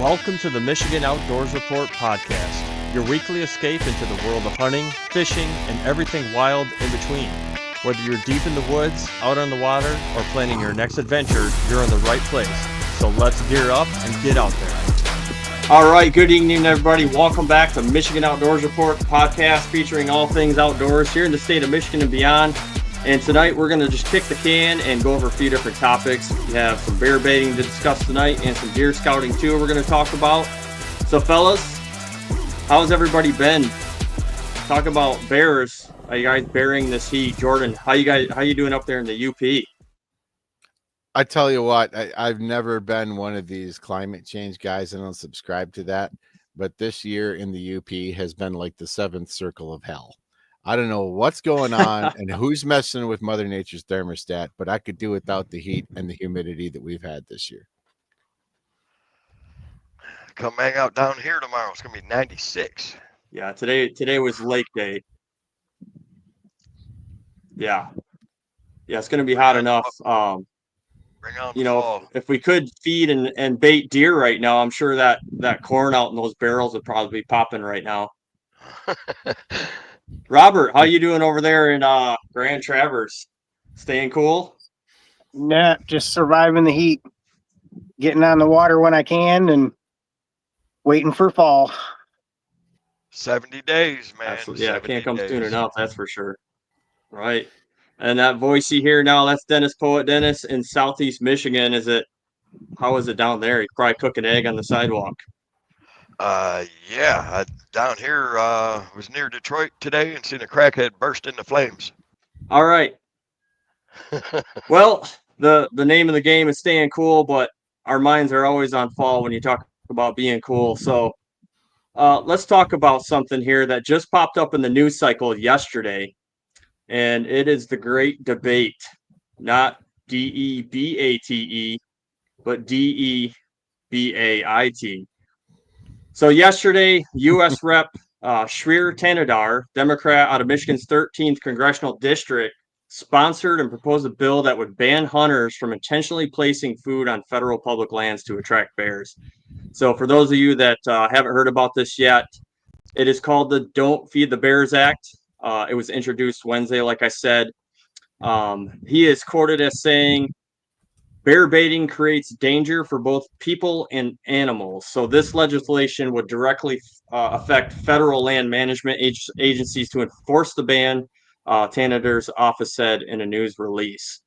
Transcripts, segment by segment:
Welcome to the Michigan Outdoors Report podcast, your weekly escape into the world of hunting, fishing, and everything wild in between. Whether you're deep in the woods, out on the water, or planning your next adventure, you're in the right place. So let's gear up and get out there. All right, good evening, everybody. Welcome back to Michigan Outdoors Report podcast featuring all things outdoors here in the state of Michigan and beyond. And tonight we're going to just kick the can and go over a few different topics. We have some bear baiting to discuss tonight and some deer scouting too we're going to talk about. So fellas, how's everybody been? Talk about bears. Are you guys bearing this heat? Jordan, how you doing up there in the UP? I tell you what, I've never been one of these climate change guys. I don't subscribe to that. But this year in the UP has been like the seventh circle of hell. I don't know what's going on and who's messing with Mother Nature's thermostat, but I could do without the heat and the humidity that we've had this year. Come hang out down here tomorrow. It's going to be 96. Yeah, today was lake day. Yeah, it's going to be hot enough. Bring on You know, if we could feed and bait deer right now, I'm sure that corn out in those barrels would probably be popping right now. Robert, how you doing over there in Grand Traverse? Staying cool? Nah, just surviving the heat, getting on the water when I can, and waiting for fall. 70 days, man. Absolutely. Yeah, it can't come days. soon enough, that's for sure. Right. And that voice you hear now, that's Poet Dennis in Southeast Michigan. How is it down there? He's probably cooking egg on the sidewalk. Yeah, down here, was near Detroit today and seen a crackhead burst into flames. All right. Well, the name of the game is staying cool, but our minds are always on fall when you talk about being cool. So let's talk about something here that just popped up in the news cycle yesterday, and it is the great debate, not DEBATE, but DEBAIT. So yesterday, U.S. Rep. Shreer Tanadar, Democrat out of Michigan's 13th congressional district, sponsored and proposed a bill that would ban hunters from intentionally placing food on federal public lands to attract bears. So for those of you that haven't heard about this yet, it is called the Don't Feed the Bears Act. It was introduced Wednesday, like I said. He is quoted as saying, "Bear baiting creates danger for both people and animals." So this legislation would directly affect federal land management agencies to enforce the ban, Tanader's office said in a news release.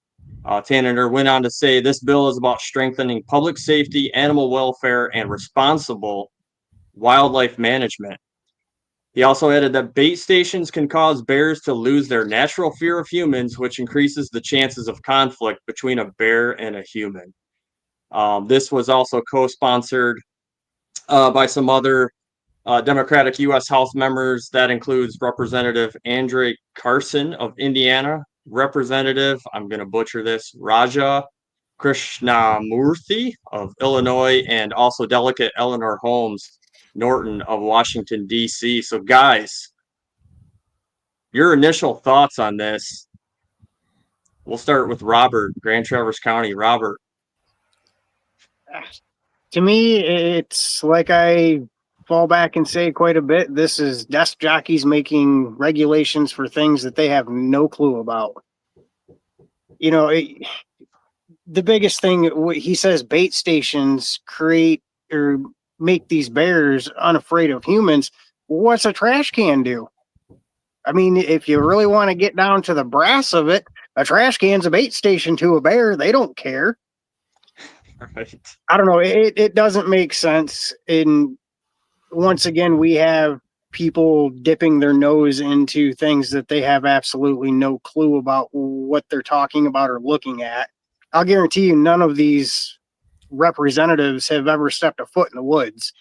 Tanader went on to say this bill is about strengthening public safety, animal welfare, and responsible wildlife management. He also added that bait stations can cause bears to lose their natural fear of humans, which increases the chances of conflict between a bear and a human. This was also co-sponsored by some other Democratic U.S. House members. That includes Representative Andre Carson of Indiana, Representative, I'm going to butcher this, Raja Krishnamurthy of Illinois, and also Delegate Eleanor Holmes Norton of Washington, D.C. So, guys, your initial thoughts on this. We'll start with Robert, Grand Traverse County. Robert. To me, it's like I fall back and say quite a bit. This is desk jockeys making regulations for things that they have no clue about. You know, the biggest thing, he says bait stations create or make these bears unafraid of humans. What's a trash can do? I mean, if you really want to get down to the brass of it, a trash can's a bait station to a bear. They don't care. Right. I don't know. It doesn't make sense. And once again, we have people dipping their nose into things that they have absolutely no clue about what they're talking about or looking at. I'll guarantee you none of these representatives have ever stepped a foot in the woods.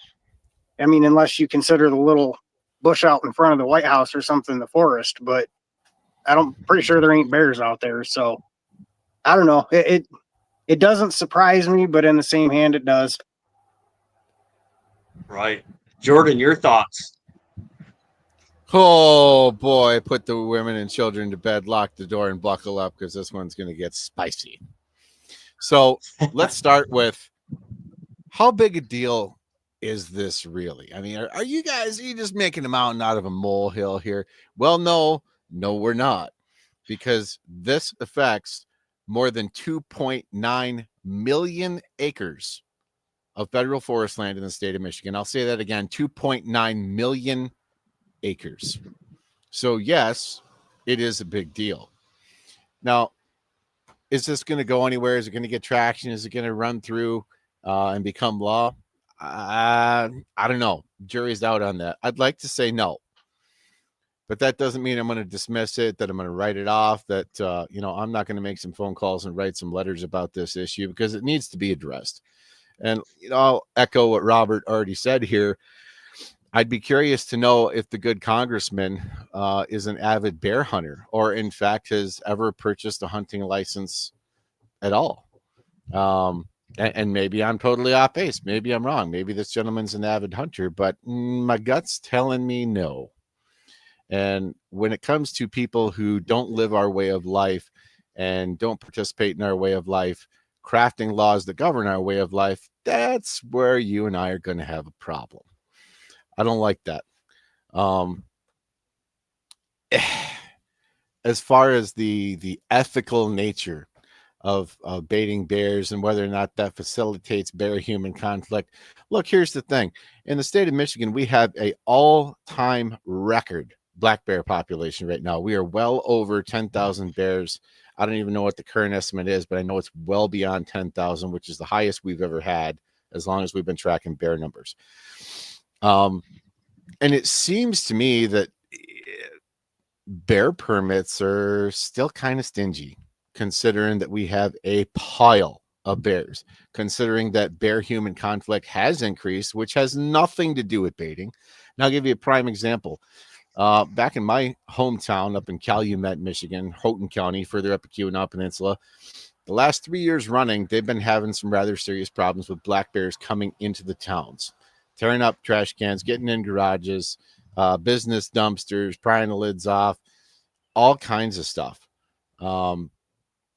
I mean, unless you consider the little bush out in front of the White House or something in the forest, but pretty sure there ain't bears out there. So I don't know. It doesn't surprise me, but in the same hand, it does. Right. Jordan, your thoughts? Oh boy, put the women and children to bed, lock the door, and buckle up because this one's going to get spicy. So let's start with how big a deal is this really? I mean, are you just making a mountain out of a molehill here? Well, no, we're not, because this affects more than 2.9 million acres of federal forest land in the state of Michigan. I'll say that again, 2.9 million acres. So yes, it is a big deal. Now, is this going to go anywhere? Is it going to get traction? Is it going to run through and become law? I don't know. Jury's out on that. I'd like to say no, but that doesn't mean I'm going to dismiss it, that I'm going to write it off, that, I'm not going to make some phone calls and write some letters about this issue, because it needs to be addressed. And, I'll echo what Robert already said here. I'd be curious to know if the good congressman is an avid bear hunter, or in fact has ever purchased a hunting license at all. And maybe I'm totally off base. Maybe I'm wrong. Maybe this gentleman's an avid hunter, but my gut's telling me no. And when it comes to people who don't live our way of life and don't participate in our way of life, crafting laws that govern our way of life, that's where you and I are going to have a problem. I don't like that. As far as the ethical nature of baiting bears and whether or not that facilitates bear-human conflict, look, here's the thing. In the state of Michigan, we have a all-time record black bear population right now. We are well over 10,000 bears. I don't even know what the current estimate is, but I know it's well beyond 10,000, which is the highest we've ever had as long as we've been tracking bear numbers. And it seems to me that bear permits are still kind of stingy, considering that we have a pile of bears, considering that bear-human conflict has increased, which has nothing to do with baiting. And I'll give you a prime example. Back in my hometown up in Calumet, Michigan, Houghton County, further up the Keweenaw Peninsula, the last 3 years running, they've been having some rather serious problems with black bears coming into the towns, tearing up trash cans, getting in garages, business dumpsters, prying the lids off, all kinds of stuff.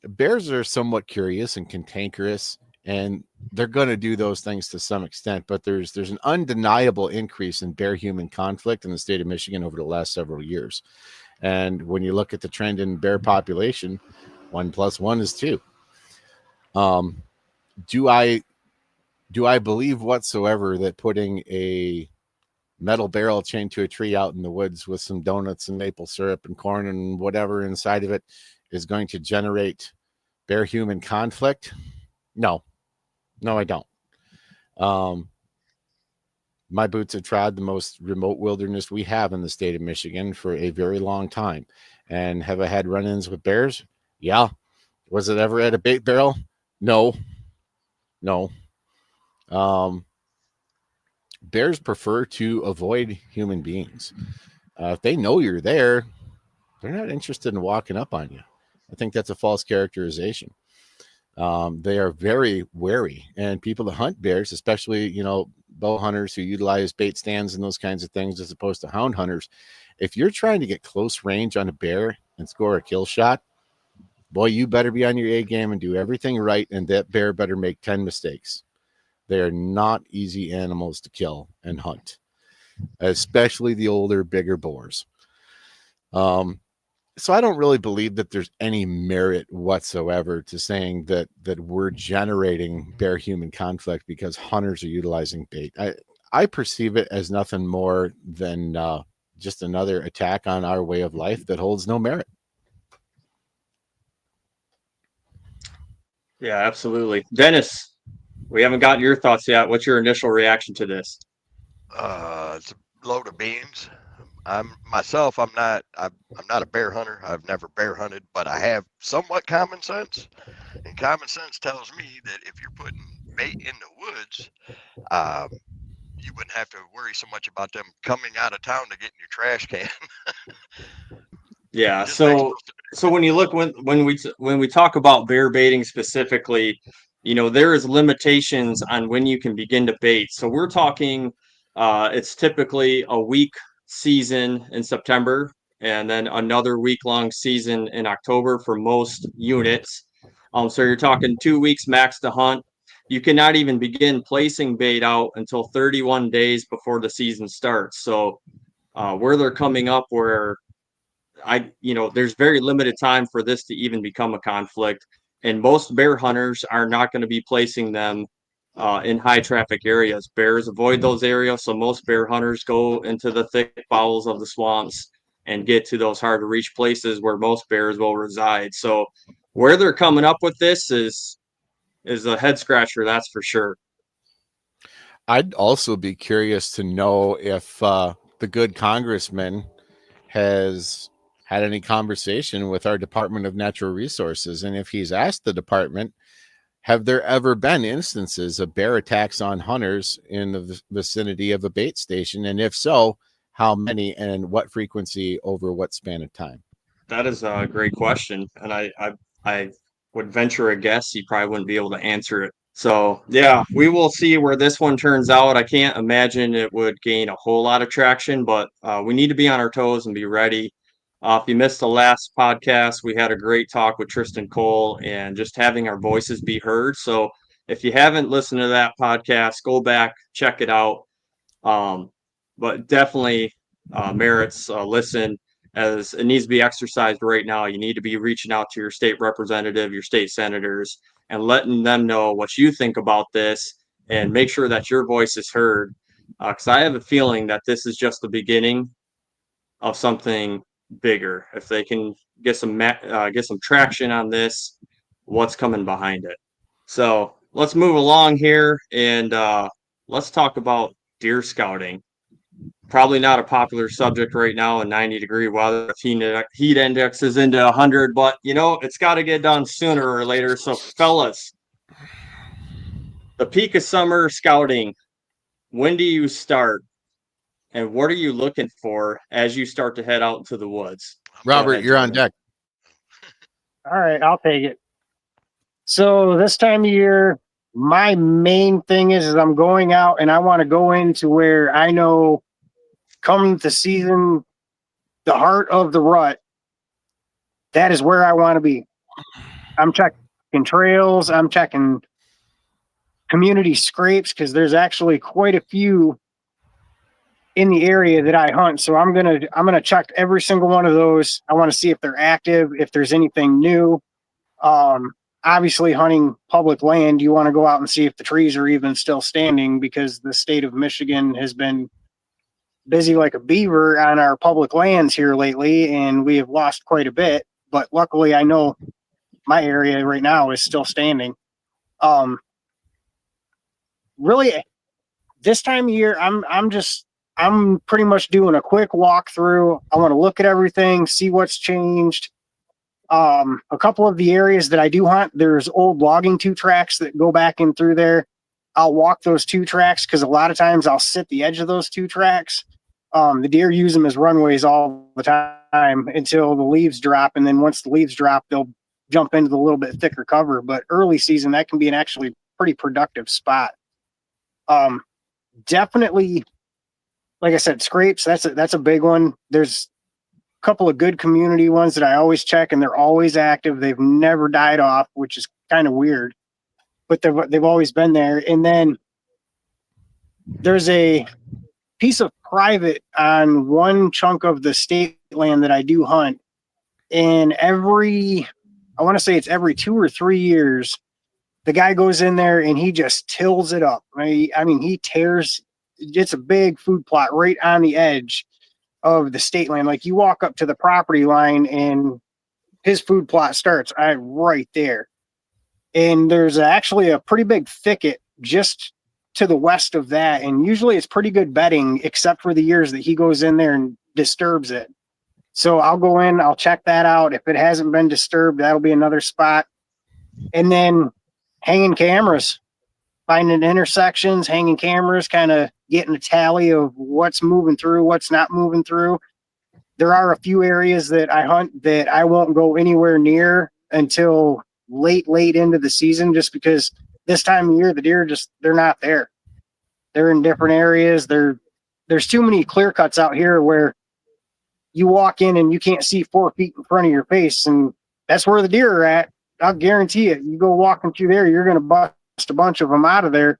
Bears are somewhat curious and cantankerous, and they're going to do those things to some extent, but there's an undeniable increase in bear-human conflict in the state of Michigan over the last several years. And when you look at the trend in bear population, 1 + 1 is 2. Do I believe whatsoever that putting a metal barrel chained to a tree out in the woods with some donuts and maple syrup and corn and whatever inside of it is going to generate bear-human conflict? No, I don't. My boots have trod the most remote wilderness we have in the state of Michigan for a very long time. And have I had run-ins with bears? Yeah. Was it ever at a bait barrel? No. Bears prefer to avoid human beings. If they know you're there, they're not interested in walking up on you. I think that's a false characterization. They are very wary, and people that hunt bears, especially, bow hunters who utilize bait stands and those kinds of things, as opposed to hound hunters. If you're trying to get close range on a bear and score a kill shot, boy, you better be on your A game and do everything right. And that bear better make 10 mistakes. They are not easy animals to kill and hunt, especially the older, bigger boars. So I don't really believe that there's any merit whatsoever to saying that we're generating bear-human conflict because hunters are utilizing bait. I perceive it as nothing more than just another attack on our way of life that holds no merit. Yeah, absolutely. Dennis, we haven't gotten your thoughts yet. What's your initial reaction to this? It's a load of beans. I'm not a bear hunter. I've never bear hunted, but I have somewhat common sense. And common sense tells me that if you're putting bait in the woods, you wouldn't have to worry so much about them coming out of town to get in your trash can. Yeah. So when you look when we talk about bear baiting specifically, there is limitations on when you can begin to bait. So we're talking, it's typically a week season in September, and then another week-long season in October for most units. So you're talking 2 weeks max to hunt. you cannot even begin placing bait out until 31 days before the season starts. So where they're coming up where there's very limited time for this to even become a conflict. And most bear hunters are not going to be placing them in high traffic areas. Bears avoid those areas. So most bear hunters go into the thick bowels of the swamps and get to those hard to reach places where most bears will reside. So where they're coming up with this is a head scratcher. That's for sure. I'd also be curious to know if the good congressman has had any conversation with our Department of Natural Resources, and if he's asked the department, have there ever been instances of bear attacks on hunters in the vicinity of a bait station, and if so, how many and what frequency over what span of time? That is a great question, and I would venture a guess he probably wouldn't be able to answer it. So yeah, we will see where this one turns out. I can't imagine it would gain a whole lot of traction, but we need to be on our toes and be ready. If you missed the last podcast, we had a great talk with Tristan Cole and just having our voices be heard. So if you haven't listened to that podcast, go back, check it out. But definitely merits a listen, as it needs to be exercised right now. You need to be reaching out to your state representative, your state senators, and letting them know what you think about this and make sure that your voice is heard. Because I have a feeling that this is just the beginning of something bigger. If they can get some traction on this, what's coming behind it. So let's move along here and let's talk about deer scouting. Probably not a popular subject right now in 90-degree weather. Heat index is into 100, but it's got to get done sooner or later. So fellas, the peak of summer scouting, when do you start? And what are you looking for as you start to head out into the woods? Robert, ahead, you're on Jordan. deck. All right, I'll take it. So this time of year, my main thing is I'm going out and I want to go into where I know come the season, the heart of the rut, that is where I want to be. I'm checking trails. I'm checking community scrapes because there's actually quite a few in the area that I hunt. So I'm gonna check every single one of those. I want to see if they're active, if there's anything new. Obviously, hunting public land, you want to go out and see if the trees are even still standing because the state of Michigan has been busy like a beaver on our public lands here lately, and we have lost quite a bit. But luckily, I know my area right now is still standing. Really, this time of year, I'm pretty much doing a quick walkthrough. I want to look at everything, see what's changed. A couple of the areas that I do hunt, there's old logging 2 tracks that go back in through there. I'll walk those 2 tracks because a lot of times I'll sit the edge of those 2 tracks. The deer use them as runways all the time until the leaves drop, and then once the leaves drop, they'll jump into the little bit thicker cover. But early season, that can be an actually pretty productive spot. Definitely, like I said, scrapes. That's a big one. There's a couple of good community ones that I always check, and they're always active. They've never died off, which is kind of weird, but they've always been there. And then there's a piece of private on one chunk of the state land that I do hunt, and I want to say it's every 2 or 3 years, the guy goes in there and he just tills it up. I mean, he tears. It's a big food plot right on the edge of the state land. Like you walk up to the property line and his food plot starts right there. And there's actually a pretty big thicket just to the west of that. And usually it's pretty good bedding, except for the years that he goes in there and disturbs it. So I'll go in, I'll check that out. If it hasn't been disturbed, that'll be another spot. And then hanging cameras, finding intersections, hanging cameras, kind of getting a tally of what's moving through, what's not moving through. There are a few areas that I hunt that I won't go anywhere near until late into the season, just because this time of year, the deer they're not there. They're in different areas. There's too many clear cuts out here where you walk in and you can't see 4 feet in front of your face, and that's where the deer are at. I'll guarantee it. You go walking through there, you're going to bust a bunch of them out of there.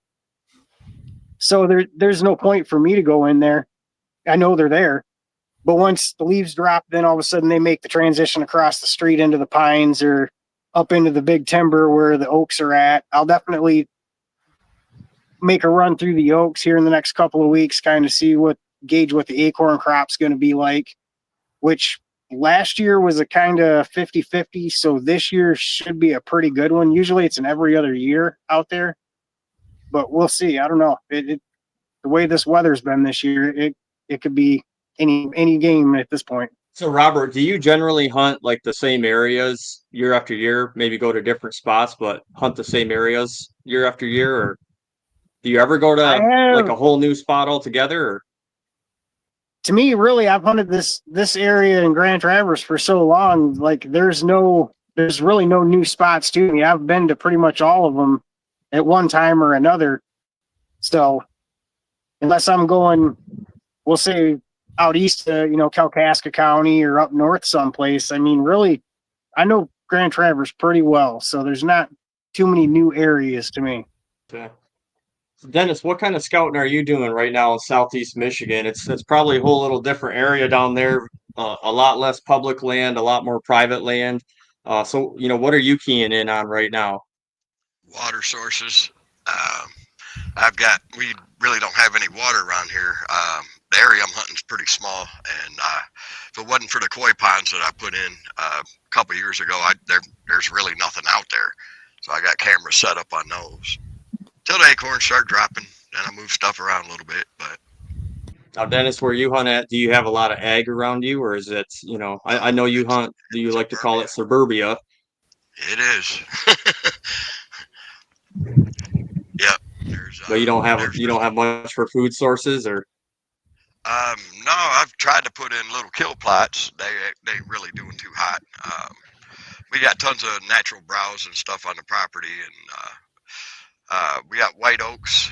So there's no point for me to go in there. I know they're there. But once the leaves drop, then all of a sudden they make the transition across the street into the pines or up into the big timber where the oaks are at. I'll definitely make a run through the oaks here in the next couple of weeks, kind of gauge what the acorn crop's going to be like, which last year was a kind of 50-50. So this year should be a pretty good one. Usually it's an every other year out there, but we'll see. I don't know. The way this weather's been this year, it could be any game at this point. So, Robert, do you generally hunt like the same areas year after year? Maybe go to different spots, but hunt the same areas year after year, or do you ever go I to like have, a whole new spot altogether? Or to me, really, I've hunted this area in Grand Traverse for so long. Like, there's really no new spots to me. I've been to pretty much all of them at one time or another. So, unless I'm going, we'll say out east to, Kalkaska County or up north someplace. I mean, really, I know Grand Traverse pretty well, so there's not too many new areas to me. Okay. So Dennis, what kind of scouting are you doing right now in Southeast Michigan? It's probably a whole little different area down there, a lot less public land, a lot more private land. So, what are you keying in on right now? Water sources. We really don't have any water around here. The area I'm hunting is pretty small, and if it wasn't for the koi ponds that I put in a couple years ago, there's really nothing out there. So I got cameras set up on those. Till the acorns start dropping, then I move stuff around a little bit. But Now, Dennis, where you hunt at, do you have a lot of ag around you, or is it, I know you hunt, do you like to call it suburbia? it is. Yep. But you don't have much for food sources, or No, I've tried to put in little kill plots. They ain't really doing too hot. We got tons of natural browse and stuff on the property, and we got white oaks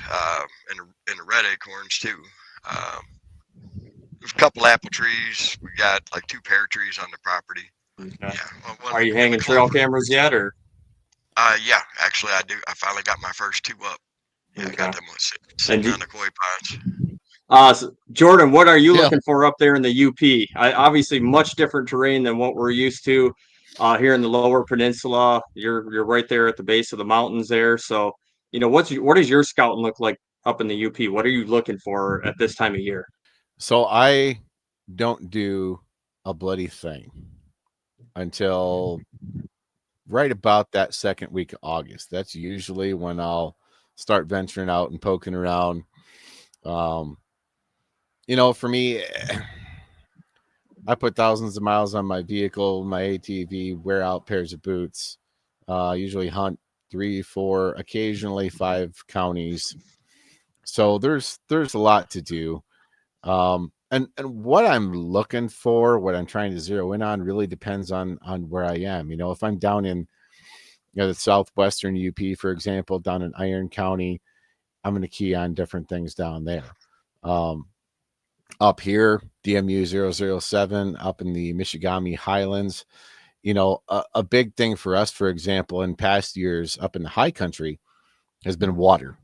and the red acorns too. There's a couple apple trees. We got like 2 pear trees on the property. okay. Yeah. Are you hanging trail cameras yet, or? Yeah, actually I do. I finally got my first 2 up. Yeah, Okay. I got them sitting on the koi ponds. So Jordan, what are you Yeah. looking for up there in the UP? Obviously, much different terrain than what we're used to here in the Lower Peninsula. You're right there at the base of the mountains there. So, what does your scouting look like up in the UP? What are you looking for at this time of year? So I don't do a bloody thing until right about that second week of August. That's usually when I'll start venturing out and poking around. For me, I put thousands of miles on my vehicle, my ATV, wear out pairs of boots, usually hunt 3, 4, occasionally 5 counties. So there's a lot to do. And what I'm looking for, what I'm trying to zero in on really depends on where I am. If I'm down in the southwestern UP, for example, down in Iron County, I'm going to key on different things down there. Up here, DMU 007, up in the Michigami Highlands, a big thing for us, for example, in past years up in the high country has been water.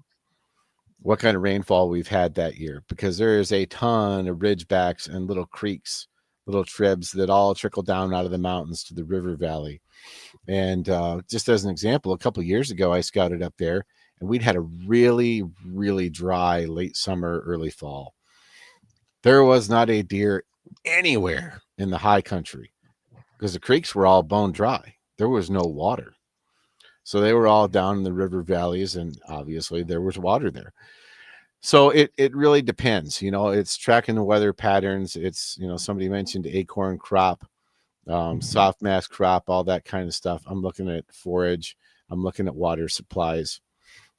What kind of rainfall we've had that year, because there is a ton of ridgebacks and little creeks, little tribs that all trickle down out of the mountains to the river valley. And just as an example, a couple of years ago, I scouted up there, and we'd had a really, really dry late summer, early fall. There was not a deer anywhere in the high country because the creeks were all bone dry. There was no water. So they were all down in the river valleys, and obviously there was water there. So it really depends. It's tracking the weather patterns. It's, somebody mentioned acorn crop, soft mass crop, all that kind of stuff. I'm looking at forage. I'm looking at water supplies.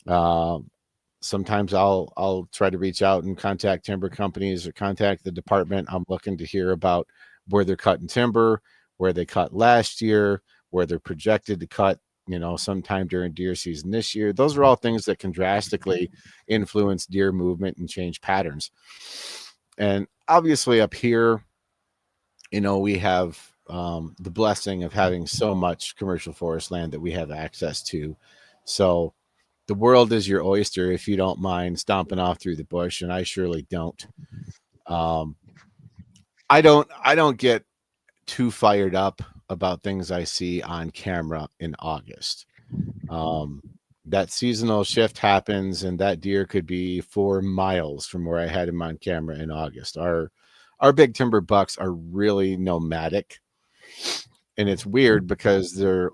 Sometimes I'll try to reach out and contact timber companies or contact the department. I'm looking to hear about where they're cutting timber, where they cut last year, where they're projected to cut, sometime during deer season this year. Those are all things that can drastically influence deer movement and change patterns. And obviously up here, we have the blessing of having so much commercial forest land that we have access to. So the world is your oyster if you don't mind stomping off through the bush, and I surely don't. I don't get too fired up about things I see on camera in August. That seasonal shift happens, and that deer could be 4 miles from where I had him on camera in August. Our big timber bucks are really nomadic, and it's weird because they're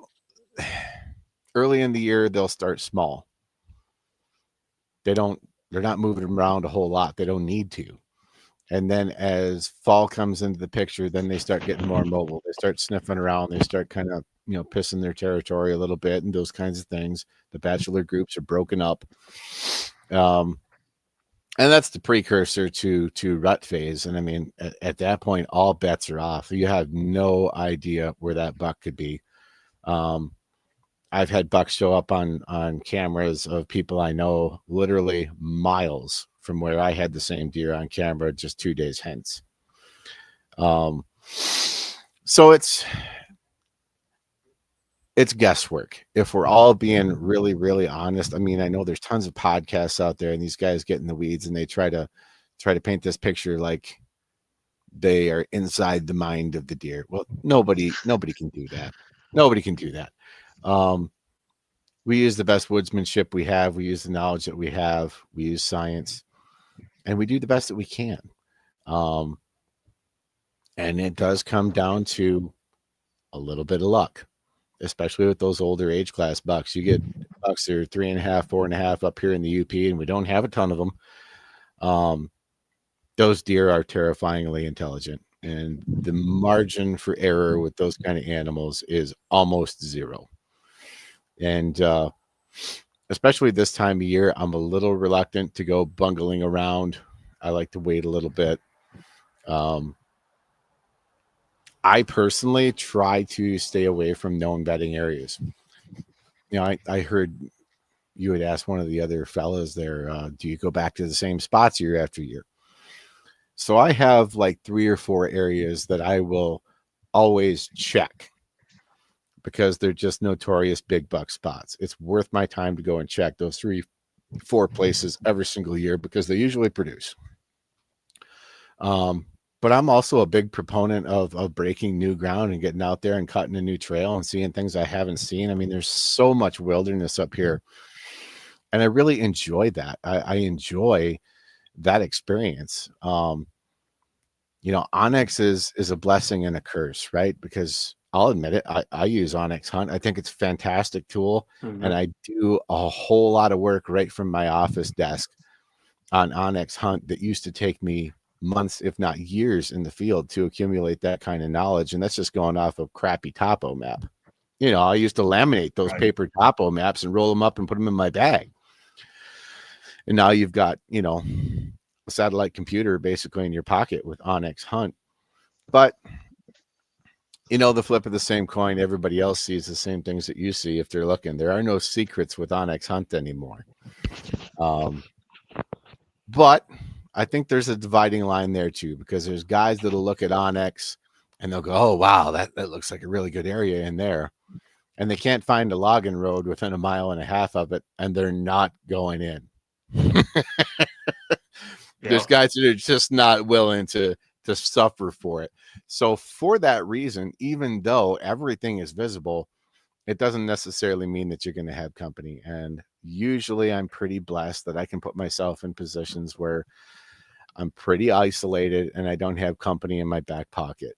early in the year they'll start small. They're not moving around a whole lot. They don't need to. And then as fall comes into the picture, then they start getting more mobile. They start sniffing around. They start kind of, pissing their territory a little bit and those kinds of things. The bachelor groups are broken up. And that's the precursor to rut phase. And I mean, at that point, all bets are off. You have no idea where that buck could be. I've had bucks show up on cameras of people I know literally miles from where I had the same deer on camera just 2 days hence. So it's guesswork. If we're all being really, really honest, I mean, I know there's tons of podcasts out there and these guys get in the weeds and they try to paint this picture like they are inside the mind of the deer. Well, nobody can do that. Nobody can do that. We use the best woodsmanship we have. We use the knowledge that we have. We use science, and we do the best that we can. And it does come down to a little bit of luck, especially with those older age class bucks. You get bucks that are 3.5, 4.5 up here in the UP, and we don't have a ton of them. Those deer are terrifyingly intelligent, and the margin for error with those kind of animals is almost zero. And especially this time of year, I'm a little reluctant to go bungling around. I like to wait a little bit. I personally try to stay away from known bedding areas. I heard you had asked one of the other fellas there, do you go back to the same spots year after year? So I have like 3 or 4 areas that I will always check because they're just notorious big buck spots. It's worth my time to go and check those 3, 4 places every single year because they usually produce. But I'm also a big proponent of breaking new ground and getting out there and cutting a new trail and seeing things I haven't seen. I mean, there's so much wilderness up here, and I really enjoy that. I enjoy that experience. Onyx is a blessing and a curse, right? Because I'll admit it, I use Onyx Hunt. I think it's a fantastic tool, and I do a whole lot of work right from my office desk on Onyx Hunt that used to take me months, if not years, in the field to accumulate that kind of knowledge. And that's just going off of crappy topo map. I used to laminate those paper topo maps and roll them up and put them in my bag. And now you've got, a satellite computer basically in your pocket with Onyx Hunt. But the flip of the same coin, everybody else sees the same things that you see if they're looking. There are no secrets with Onyx Hunt anymore. But I think there's a dividing line there too, because there's guys that'll look at Onyx and they'll go, oh, wow, that looks like a really good area in there. And they can't find a logging road within 1.5 miles of it, and they're not going in. There's guys that are just not willing to suffer for it. So for that reason, even though everything is visible, it doesn't necessarily mean that you're going to have company. And usually I'm pretty blessed that I can put myself in positions where I'm pretty isolated and I don't have company in my back pocket.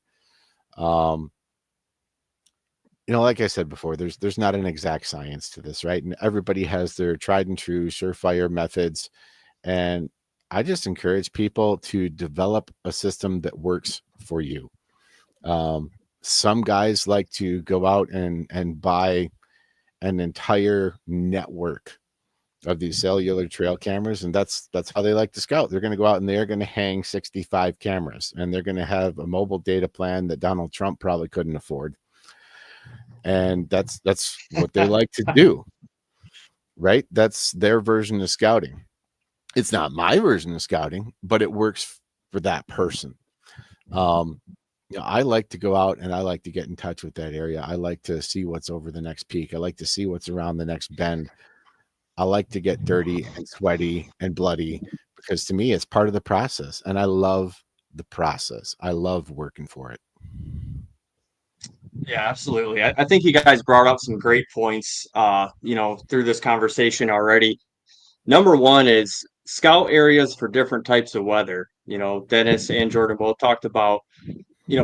Like I said before, there's not an exact science to this, right? And everybody has their tried and true surefire methods. And I just encourage people to develop a system that works for you. Some guys like to go out and buy an entire network of these cellular trail cameras, and that's how they like to scout. They're going to go out and they're going to hang 65 cameras, and they're going to have a mobile data plan that Donald Trump probably couldn't afford. And that's what they like to do, right? That's their version of scouting. It's not my version of scouting, but it works for that person. I like to go out and I like to get in touch with that area. I like to see what's over the next peak. I like to see what's around the next bend. I like to get dirty and sweaty and bloody because to me it's part of the process, and I love the process. I love working for it. Yeah, absolutely. I think you guys brought up some great points, through this conversation already. Number one is scout areas for different types of weather. Dennis and Jordan both talked about,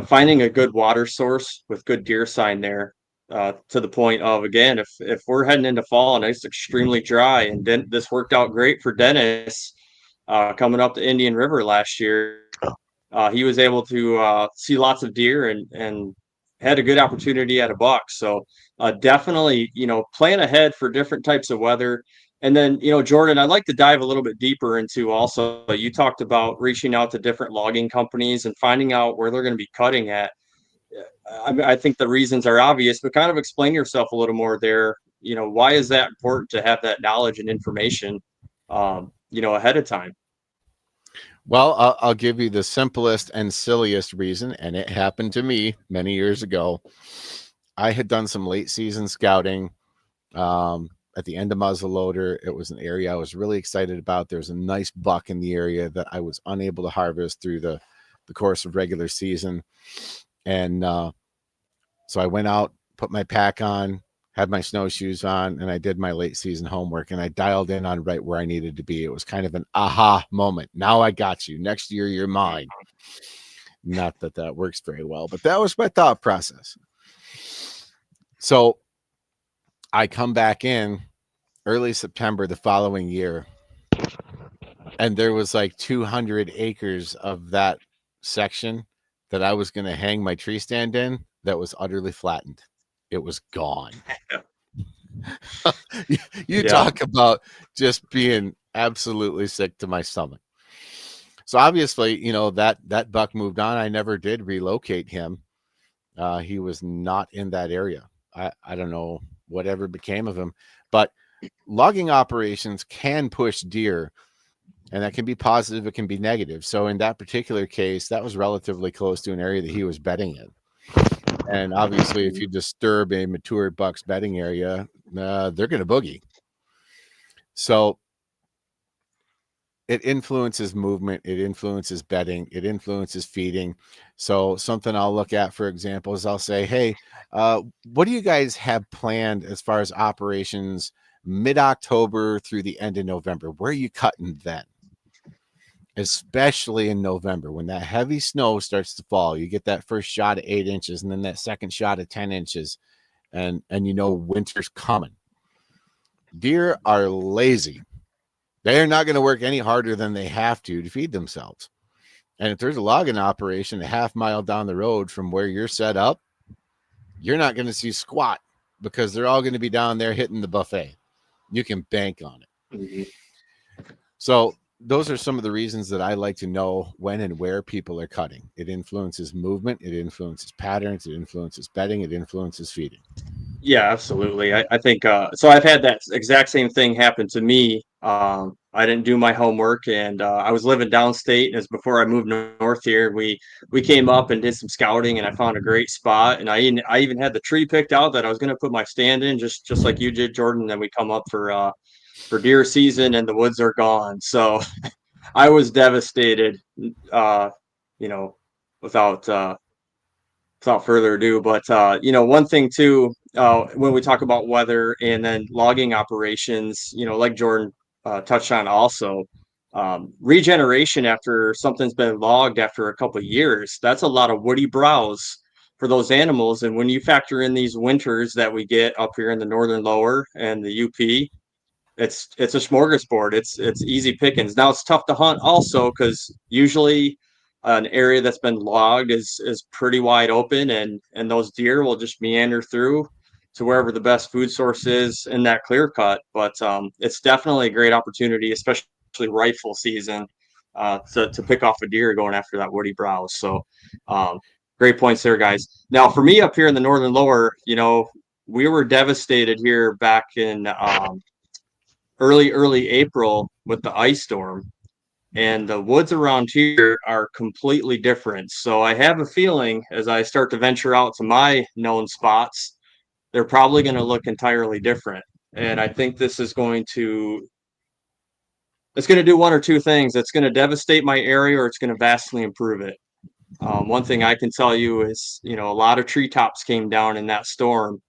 finding a good water source with good deer sign there. To the point of, again, if we're heading into fall and it's extremely dry, and then this worked out great for Dennis, coming up the Indian River last year. He was able to see lots of deer and had a good opportunity at a buck. So definitely, plan ahead for different types of weather. And then, Jordan, I'd like to dive a little bit deeper into also, you talked about reaching out to different logging companies and finding out where they're going to be cutting at. I think the reasons are obvious, but kind of explain yourself a little more there. Why is that important to have that knowledge and information, ahead of time? Well, I'll give you the simplest and silliest reason, and it happened to me many years ago. I had done some late season scouting at the end of muzzleloader. It was an area I was really excited about. There was a nice buck in the area that I was unable to harvest through the course of regular season. And so I went out, put my pack on, had my snowshoes on, and I did my late season homework, and I dialed in on right where I needed to be. It was kind of an aha moment. Now I got you. Next year, you're mine. Not that that works very well, but that was my thought process. So I come back in early September the following year, and there was like 200 acres of that section that I was going to hang my tree stand in that was utterly flattened. It was gone. you Yeah. Talk about just being absolutely sick to my stomach. So obviously, that buck moved on. I never did relocate him. He was not in that area. I don't know whatever became of him, but logging operations can push deer, and that can be positive. It can be negative. So in that particular case, that was relatively close to an area that he was bedding in. And obviously, if you disturb a mature buck's bedding area, they're going to boogie. So it influences movement. It influences bedding. It influences feeding. So something I'll look at, for example, is I'll say, hey, what do you guys have planned as far as operations mid-October through the end of November? Where are you cutting then? Especially in November, when that heavy snow starts to fall, you get that first shot of 8 inches and then that second shot of 10 inches, and winter's coming. Deer are lazy. They are not going to work any harder than they have to feed themselves. And if there's a logging operation a half mile down the road from where you're set up, you're not going to see squat because they're all going to be down there hitting the buffet. You can bank on it. Mm-hmm. So those are some of the reasons that I like to know when and where people are cutting. It influences movement. It influences patterns. It influences bedding. It influences feeding. Yeah, absolutely. I think so. I've had that exact same thing happen to me. I didn't do my homework, and I was living downstate. As before I moved north here, we came up and did some scouting, and I found a great spot. And I even had the tree picked out that I was going to put my stand in, just like you did, Jordan. And then we come up for deer season, and the woods are gone. So I was devastated. You know, without without further ado. But one thing too, when we talk about weather and then logging operations, like Jordan touched on also, regeneration after something's been logged after a couple of years, that's a lot of woody browse for those animals. And when you factor in these winters that we get up here in the northern lower and the UP, it's a smorgasbord. It's easy pickings. Now it's tough to hunt also because usually an area that's been logged is pretty wide open, and those deer will just meander through to wherever the best food source is in that clear cut. But it's definitely a great opportunity, especially rifle season, to pick off a deer going after that woody browse. So great points there, guys. Now for me up here in the northern lower, we were devastated here back in early April with the ice storm, and the woods around here are completely different. So I have a feeling as I start to venture out to my known spots, they're probably going to look entirely different. And I think this is going to do one or two things. It's going to devastate my area, or it's going to vastly improve it. One thing I can tell you is, a lot of treetops came down in that storm,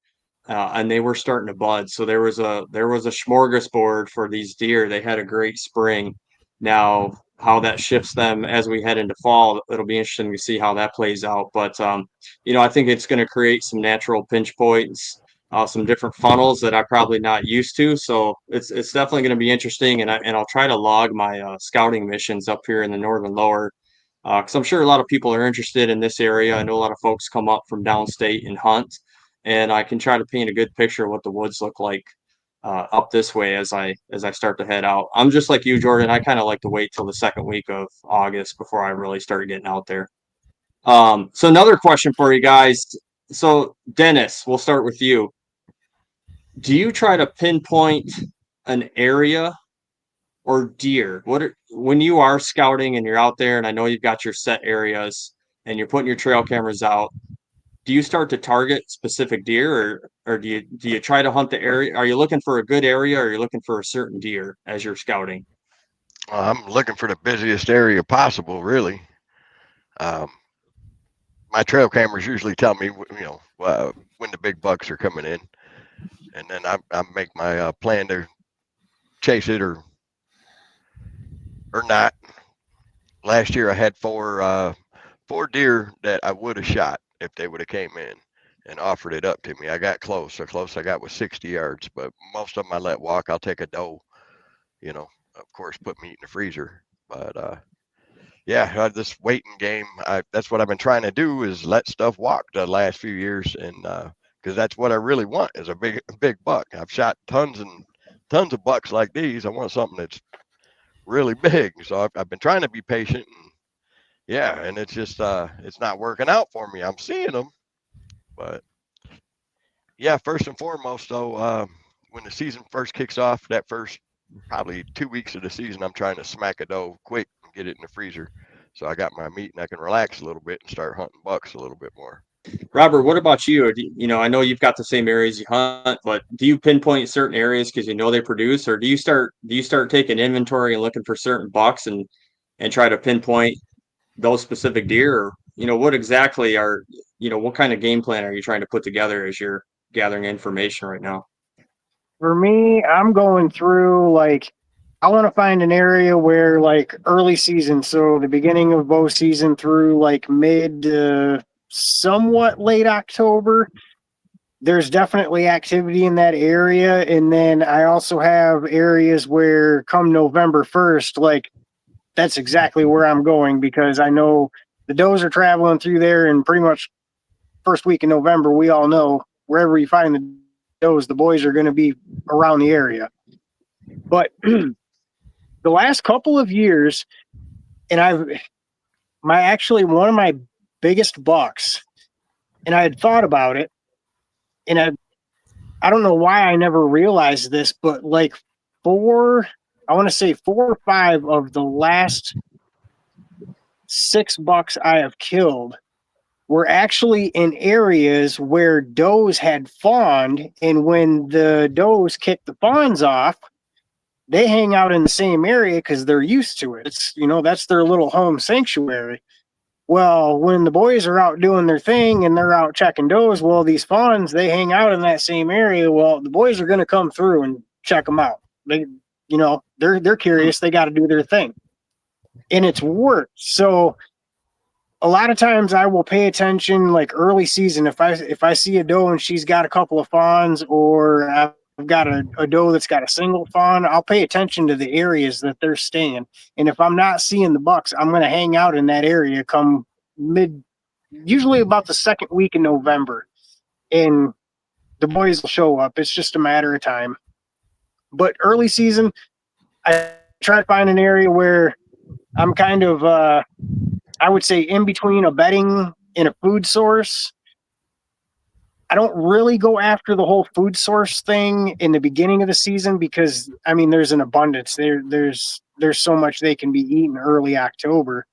and they were starting to bud. So there was a smorgasbord for these deer. They had a great spring. Now, how that shifts them as we head into fall, it'll be interesting to see how that plays out. But I think it's going to create some natural pinch points, some different funnels that I'm probably not used to. So it's definitely going to be interesting. And I'll try to log my scouting missions up here in the northern lower, because I'm sure a lot of people are interested in this area. I know a lot of folks come up from downstate and hunt, and I can try to paint a good picture of what the woods look like up this way as I start to head out. I'm just like you, Jordan. I kind of like to wait till the second week of August before I really start getting out there. So another question for you guys. So Dennis, we'll start with you. Do you try to pinpoint an area or deer? When you are scouting and you're out there, and I know you've got your set areas and you're putting your trail cameras out, do you start to target specific deer, or do you try to hunt the area? Are you looking for a good area, or are you looking for a certain deer as you're scouting? I'm looking for the busiest area possible, really. Um, my trail cameras usually tell me, when the big bucks are coming in, and then I make my plan to chase it or not. Last year I had four deer that I would have shot if they would have came in and offered it up to me. I got close. So close I got was 60 yards, but most of them I let walk. I'll take a doe, of course, put meat in the freezer. But yeah, this waiting game, that's what I've been trying to do, is let stuff walk the last few years, and because that's what I really want, is a big buck. I've shot tons and tons of bucks like these. I want something that's really big. So I've been trying to be patient, and yeah, and it's just it's not working out for me. I'm seeing them, but yeah, first and foremost though, when the season first kicks off, that first probably 2 weeks of the season, I'm trying to smack a doe quick and get it in the freezer, so I got my meat and I can relax a little bit and start hunting bucks a little bit more. Robert, what about you? I know you've got the same areas you hunt, but do you pinpoint certain areas because they produce, or do you start taking inventory and looking for certain bucks and try to pinpoint those specific deer? Or what exactly what kind of game plan are you trying to put together as you're gathering information right now? For me, I'm going through I want to find an area where early season, so the beginning of bow season through mid to somewhat late October, there's definitely activity in that area. And then I also have areas where come November 1st, that's exactly where I'm going, because I know the does are traveling through there, and pretty much first week in November, we all know wherever you find the does, the boys are going to be around the area. But the last couple of years, and one of my biggest bucks, and I had thought about it, and I don't know why I never realized this, but I want to say 4 or 5 of the last 6 bucks I have killed were actually in areas where does had fawned, and when the does kick the fawns off, they hang out in the same area because they're used to it. It's that's their little home sanctuary. Well, when the boys are out doing their thing and they're out checking does, well, these fawns, they hang out in that same area. Well, the boys are going to come through and check them out. They're curious. They got to do their thing, and it's worked. So a lot of times I will pay attention early season. If I see a doe and she's got a couple of fawns, or I've got a doe that's got a single fawn, I'll pay attention to the areas that they're staying. And if I'm not seeing the bucks, I'm going to hang out in that area come usually about the second week in November, and the boys will show up. It's just a matter of time. But early season, I try to find an area where I'm kind of I would say in between a bedding and a food source. I don't really go after the whole food source thing in the beginning of the season, because there's an abundance. There's so much they can be eaten early October.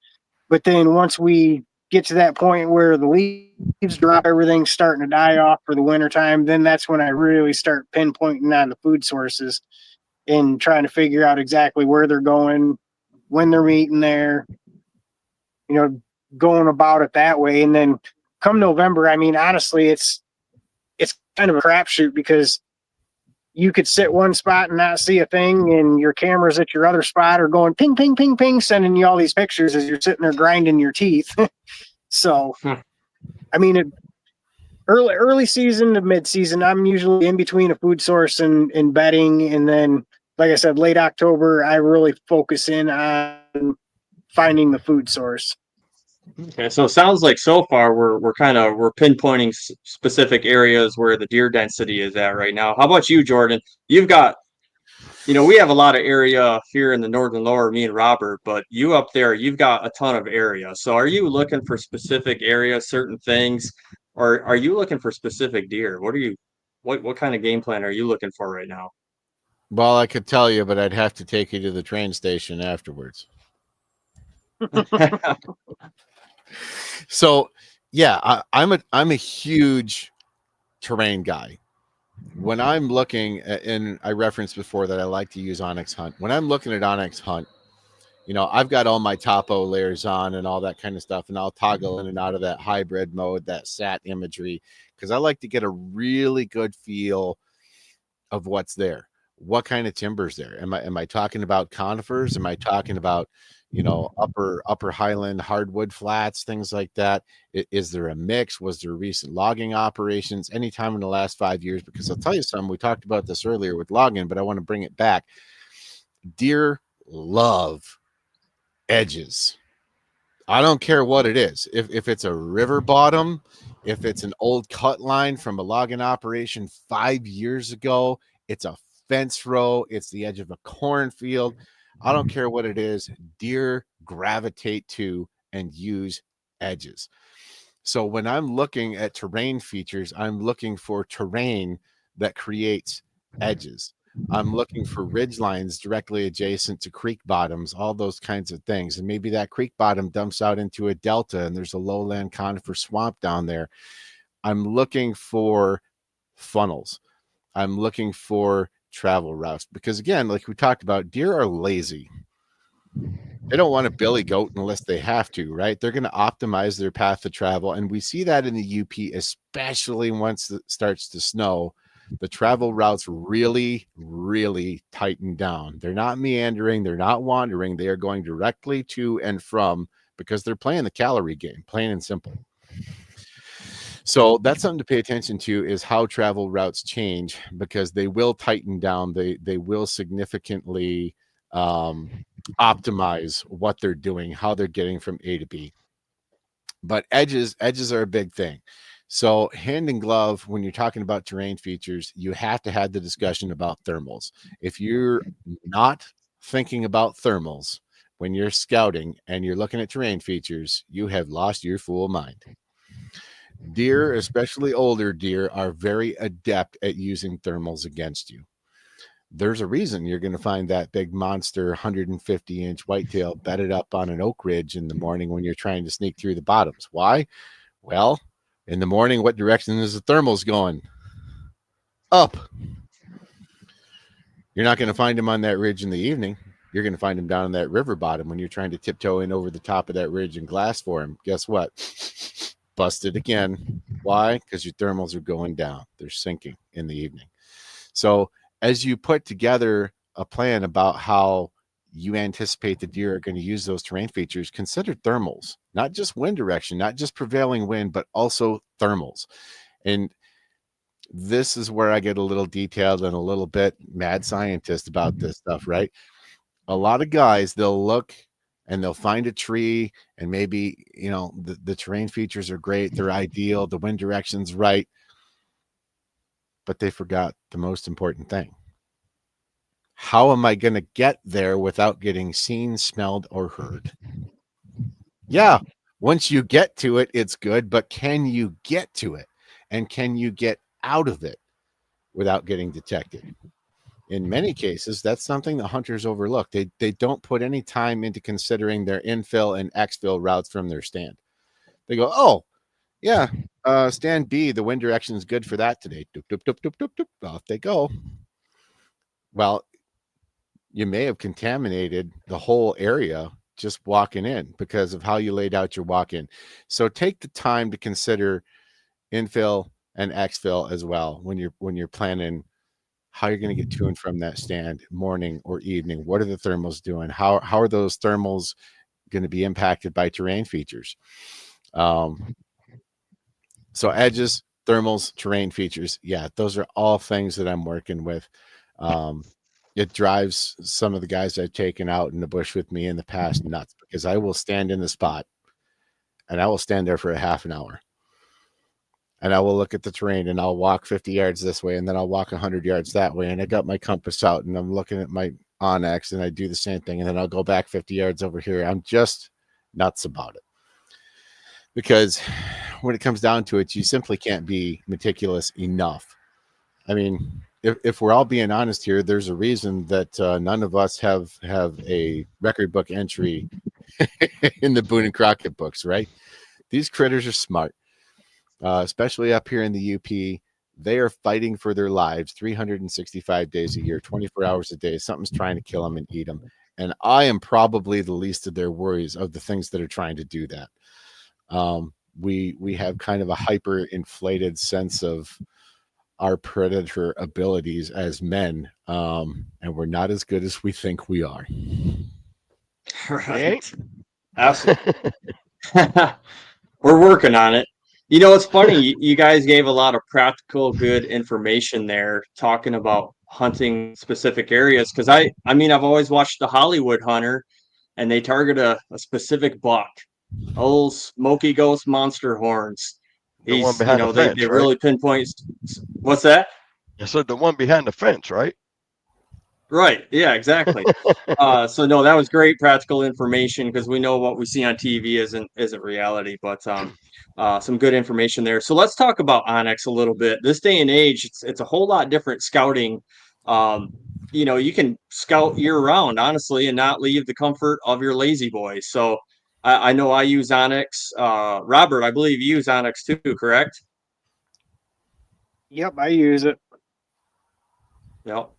But then once we get to that point where the leaves drop, everything's starting to die off for the wintertime, then that's when I really start pinpointing on the food sources and trying to figure out exactly where they're going, when they're meeting there, going about it that way. And then come November, I mean, honestly, it's kind of a crapshoot because you could sit one spot and not see a thing, and your cameras at your other spot are going ping, ping, ping, ping, sending you all these pictures as you're sitting there grinding your teeth. So, I mean, early season to mid season, I'm usually in between a food source and bedding, and then, like I said, late October, I really focus in on finding the food source. Okay, so it sounds like so far we're pinpointing specific areas where the deer density is at right now. How about you, Jordan? You've got, we have a lot of area here in the northern lower, me and Robert, but you up there, you've got a ton of area. So are you looking for specific areas, certain things, or are you looking for specific deer? What kind of game plan are you looking for right now? Well, I could tell you, but I'd have to take you to the train station afterwards. So, yeah, I'm a huge terrain guy. When I'm looking at, and I referenced before that I like to use Onyx Hunt. When I'm looking at Onyx Hunt, I've got all my topo layers on and all that kind of stuff, and I'll toggle in and out of that hybrid mode, that sat imagery, because I like to get a really good feel of what's there. What kind of timber's there? Am I talking about conifers? Am I talking about upper highland hardwood flats, things like that? Is there a mix? Was there recent logging operations anytime in the last 5 years? Because I'll tell you something, we talked about this earlier with logging, but I want to bring it back. Deer love edges. I don't care what it is. If it's a river bottom, if it's an old cut line from a logging operation 5 years ago, it's a fence row, it's the edge of a cornfield. I don't care what it is. Deer gravitate to and use edges. So when I'm looking at terrain features, I'm looking for terrain that creates edges. I'm looking for ridge lines directly adjacent to creek bottoms, all those kinds of things. And maybe that creek bottom dumps out into a delta and there's a lowland conifer swamp down there. I'm looking for funnels. I'm looking for travel routes because, again, like we talked about, deer are lazy. They don't want to billy goat unless they have to, right? They're going to optimize their path to travel. And we see that in the UP, especially once it starts to snow. The travel routes really, really tighten down. They're not meandering. They're not wandering. They are going directly to and from because they're playing the calorie game, plain and simple. So that's something to pay attention to is how travel routes change because they will tighten down. They will significantly optimize what they're doing, how they're getting from A to B. But edges are a big thing. So hand in glove, when you're talking about terrain features, you have to have the discussion about thermals. If you're not thinking about thermals when you're scouting and you're looking at terrain features, you have lost your fool mind. Deer, especially older deer, are very adept at using thermals against you. There's a reason you're going to find that big monster 150-inch whitetail bedded up on an oak ridge in the morning when you're trying to sneak through the bottoms. Why? Well, in the morning, what direction is the thermals going? Up. You're not going to find him on that ridge in the evening. You're going to find him down in that river bottom when you're trying to tiptoe in over the top of that ridge and glass for him. Guess what? Busted again. Why? Because your thermals are going down. They're sinking in the evening. So as you put together a plan about how you anticipate the deer are going to use those terrain features, consider thermals, not just wind direction, not just prevailing wind, but also thermals. And this is where I get a little detailed and a little bit mad scientist about this stuff, right? A lot of guys, they'll look and they'll find a tree and maybe, the terrain features are great. They're ideal. The wind direction's right. But they forgot the most important thing. How am I going to get there without getting seen, smelled, or heard? Yeah, once you get to it, it's good, but can you get to it? And can you get out of it without getting detected? In many cases, that's something that hunters overlook. They don't put any time into considering their infill and exfil routes from their stand. They go, oh, yeah, stand B, the wind direction is good for that today. Doop, doop, doop, doop, doop, doop. Off they go. Well, you may have contaminated the whole area just walking in because of how you laid out your walk-in. So take the time to consider infill and exfill as well when you're planning how you're going to get to and from that stand morning or evening. What are the thermals doing? How are those thermals going to be impacted by terrain features? So edges, thermals, terrain features. Yeah, those are all things that I'm working with. It drives some of the guys I've taken out in the bush with me in the past nuts because I will stand in the spot and I will stand there for a half an hour. And I will look at the terrain and I'll walk 50 yards this way and then I'll walk 100 yards that way. And I got my compass out and I'm looking at my Onyx and I do the same thing. And then I'll go back 50 yards over here. I'm just nuts about it. Because when it comes down to it, you simply can't be meticulous enough. I mean, if we're all being honest here, there's a reason that none of us have a record book entry in the Boone and Crockett books, right? These critters are smart, especially up here in the UP. They are fighting for their lives 365 days a year, 24 hours a day. Something's trying to kill them and eat them. And I am probably the least of their worries of the things that are trying to do that. We have kind of a hyper inflated sense of our predator abilities as men, and we're not as good as we think we are. Right. Absolutely. We're working on it. You know, it's funny. You guys gave a lot of practical, good information there, talking about hunting specific areas. Because I mean, I've always watched the Hollywood Hunter, and they target a specific buck. Old smoky ghost monster horns. The one He's, behind the fence, they right? really pinpoint. What's that? I said the one behind the fence, right? Right. Yeah, exactly. So no, that was great practical information because we know what we see on TV isn't reality, but some good information there. So let's talk about Onyx a little bit. This day and age, it's a whole lot different scouting. You can scout year round, honestly, and not leave the comfort of your lazy boy. So I know I use Onyx. Robert, I believe you use Onyx too, correct? Yep, I use it. Yep.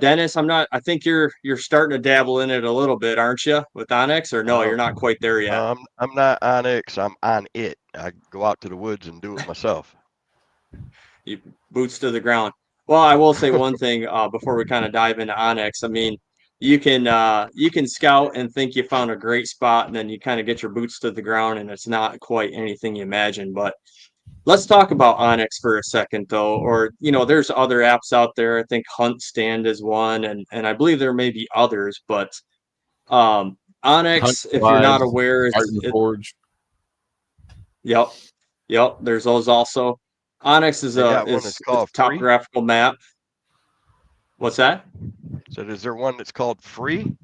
Dennis, I think you're starting to dabble in it a little bit, aren't you, with Onyx? Or no, you're not quite there yet. I'm not Onyx. I'm on it. I go out to the woods and do it myself. You boots to the ground. Well, I will say one thing before we kind of dive into Onyx. I mean, you can scout and think you found a great spot, and then you kind of get your boots to the ground, and it's not quite anything you imagine. But let's talk about Onyx for a second, though. Or there's other apps out there. I think Hunt Stand is one, and I believe there may be others. But Hunt Onyx, if you're not Lives, aware, Martin Forge. Yep, yep. There's those also. Onyx is They a got one that's is called a free. topographical map. What's that? So is there one that's called free?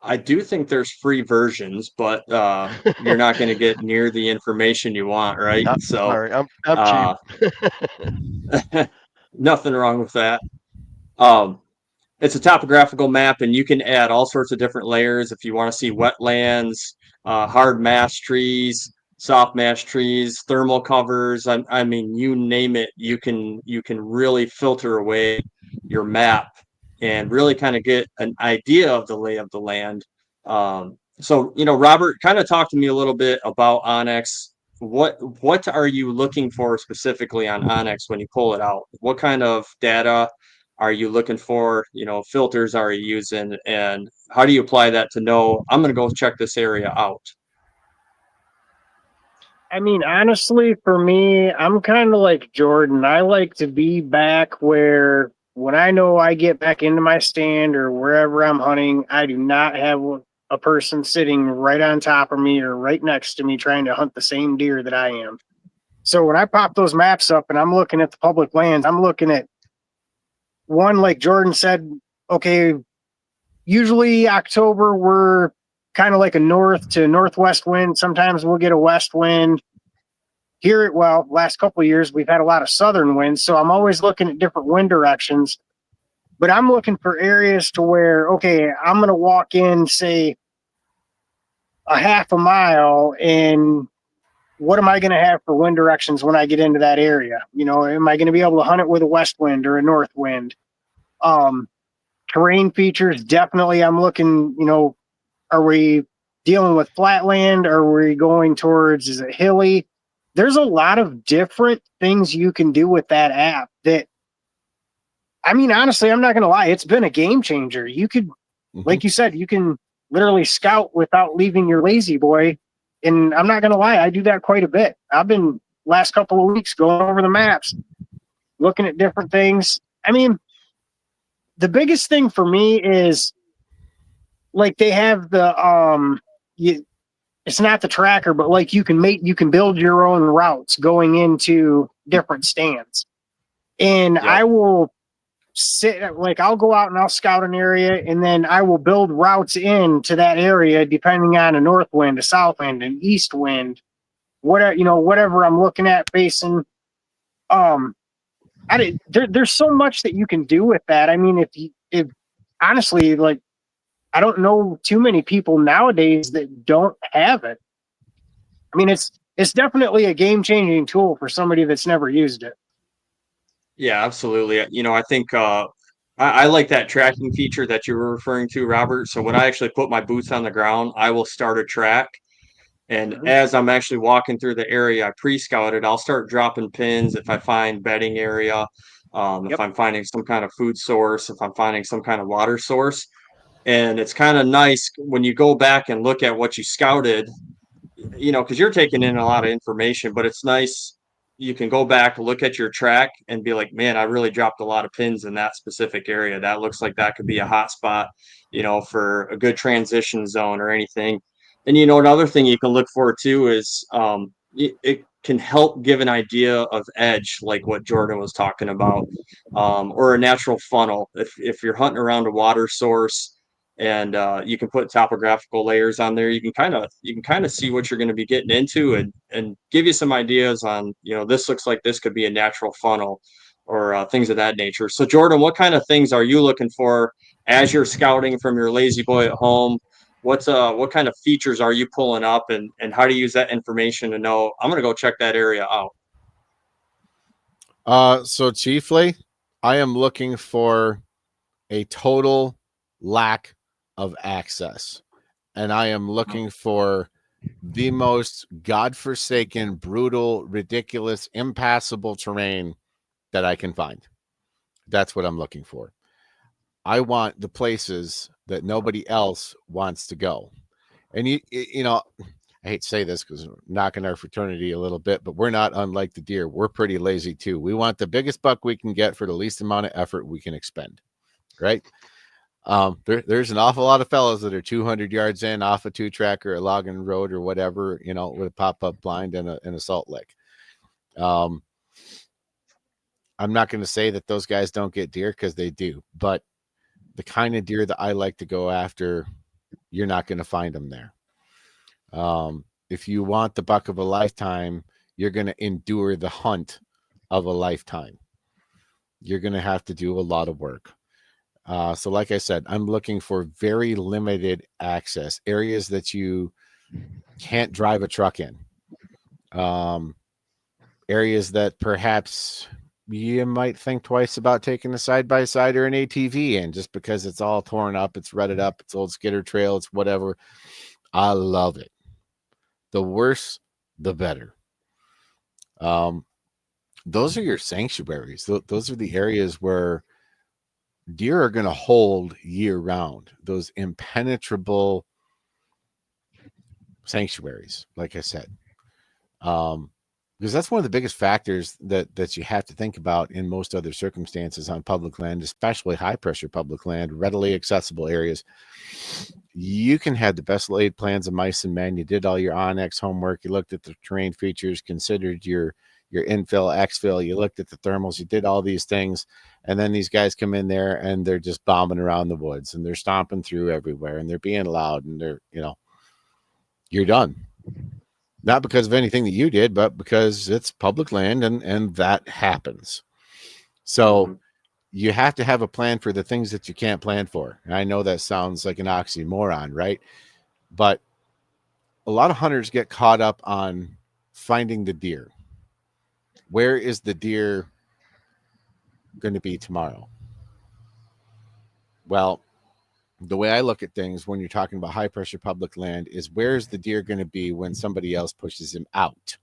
I do think there's free versions, but you're not going to get near the information you want, right? So, Sorry, I'm cheap. nothing wrong with that. Um, it's a topographical map, and you can add all sorts of different layers if you want to see wetlands, hard mass trees, soft mass trees, thermal covers. I mean, you name it. You can really filter away your map and really kind of get an idea of the lay of the land. So, Robert, kind of talk to me a little bit about Onyx. What are you looking for specifically on Onyx when you pull it out? What kind of data are you looking for? Filters are you using, and how do you apply that to know I'm going to go check this area out? I mean, honestly, for me, I'm kind of like Jordan. I like to be back where when I know I get back into my stand or wherever I'm hunting, I do not have a person sitting right on top of me or right next to me trying to hunt the same deer that I am. So when I pop those maps up and I'm looking at the public lands, I'm looking at one, like Jordan said, okay, usually October, we're kind of like a north to northwest wind. Sometimes we'll get a west wind. Here, well, last couple of years, we've had a lot of southern winds, so I'm always looking at different wind directions. But I'm looking for areas to where, okay, I'm going to walk in, say, a half a mile, and what am I going to have for wind directions when I get into that area? You know, am I going to be able to hunt it with a west wind or a north wind? Terrain features, definitely. I'm looking, you know, are we dealing with flatland? Are we going towards, is it hilly? There's a lot of different things you can do with that app that, I mean, honestly, I'm not going to lie. It's been a game changer. You could, like you said, you can literally scout without leaving your lazy boy. And I'm not going to lie, I do that quite a bit. I've been last couple of weeks going over the maps, looking at different things. I mean, the biggest thing for me is like they have the it's not the tracker, but like you can build your own routes going into different stands. And Yep. I will I'll go out and I'll scout an area, and then I will build routes into that area depending on a north wind, a south wind, an east wind, whatever I'm looking at facing. There's so much that you can do with that. I mean, if honestly, like, I don't know too many people nowadays that don't have it. I mean, it's definitely a game changing tool for somebody that's never used it. Yeah, absolutely. You know, I think I like that tracking feature that you were referring to, Robert. So when I actually put my boots on the ground, I will start a track. And as I'm actually walking through the area I pre-scouted, I'll start dropping pins if I find bedding area, if I'm finding some kind of food source, if I'm finding some kind of water source. And it's kind of nice when you go back and look at what you scouted, you know, because you're taking in a lot of information, but it's nice. You can go back, look at your track, and be like, man, I really dropped a lot of pins in that specific area. That looks like that could be a hot spot, you know, for a good transition zone or anything. And, you know, another thing you can look for too is it can help give an idea of edge, like what Jordan was talking about, or a natural funnel. If you're hunting around a water source, and you can put topographical layers on there, you can kind of see what you're going to be getting into, and give you some ideas on, you know, this looks like this could be a natural funnel, or things of that nature. So Jordan, what kind of things are you looking for as you're scouting from your lazy boy at home? What kind of features are you pulling up, and how to use that information to know I'm going to go check that area out? So chiefly, I am looking for a total lack of access, and I am looking for the most godforsaken, brutal, ridiculous, impassable terrain that I can find. That's what I'm looking for. I want the places that nobody else wants to go. And you know, I hate to say this because we're knocking our fraternity a little bit, but we're not unlike the deer. We're pretty lazy too. We want the biggest buck we can get for the least amount of effort we can expend. Right? There's an awful lot of fellows that are 200 yards in off a 2-tracker, a logging road, or whatever, you know, with a pop-up blind and a salt lick. I'm not going to say that those guys don't get deer, because they do, but the kind of deer that I like to go after, you're not going to find them there. If you want the buck of a lifetime, you're going to endure the hunt of a lifetime. You're going to have to do a lot of work. So like I said, I'm looking for very limited access, areas that you can't drive a truck in, areas that perhaps you might think twice about taking a side-by-side or an ATV in, just because it's all torn up, it's rutted up, it's old skidder trail, it's whatever. I love it. The worse, the better. Those are your sanctuaries. Those are the areas where deer are going to hold year round. Those impenetrable sanctuaries, like I said, because that's one of the biggest factors that you have to think about in most other circumstances on public land, especially high pressure public land, readily accessible areas. You can have the best laid plans of mice and men. You did all your Onyx homework. You looked at the terrain features, considered your infill, exfill. You looked at the thermals. You did all these things, and then these guys come in there and they're just bombing around the woods, and they're stomping through everywhere, and they're being loud, and they're, you know, you're done. Not because of anything that you did, but because it's public land, and that happens. So you have to have a plan for the things that you can't plan for. And I know that sounds like an oxymoron, right? But a lot of hunters get caught up on finding the deer. Where is the deer going to be tomorrow? Well, the way I look at things when you're talking about high pressure public land is where's the deer going to be when somebody else pushes him out?